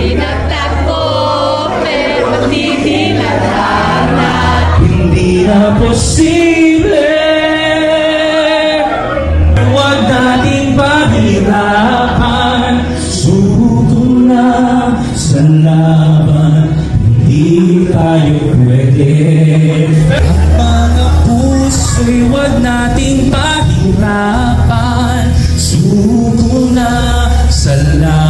Pinagtagpo, pero magtitinadhana. Hindi na posible. Huwag nating pahirapan. Suko na sa laban. Hindi tayo pwede. Mga puso'y huwag nating pahirapan. Suko na sa laban.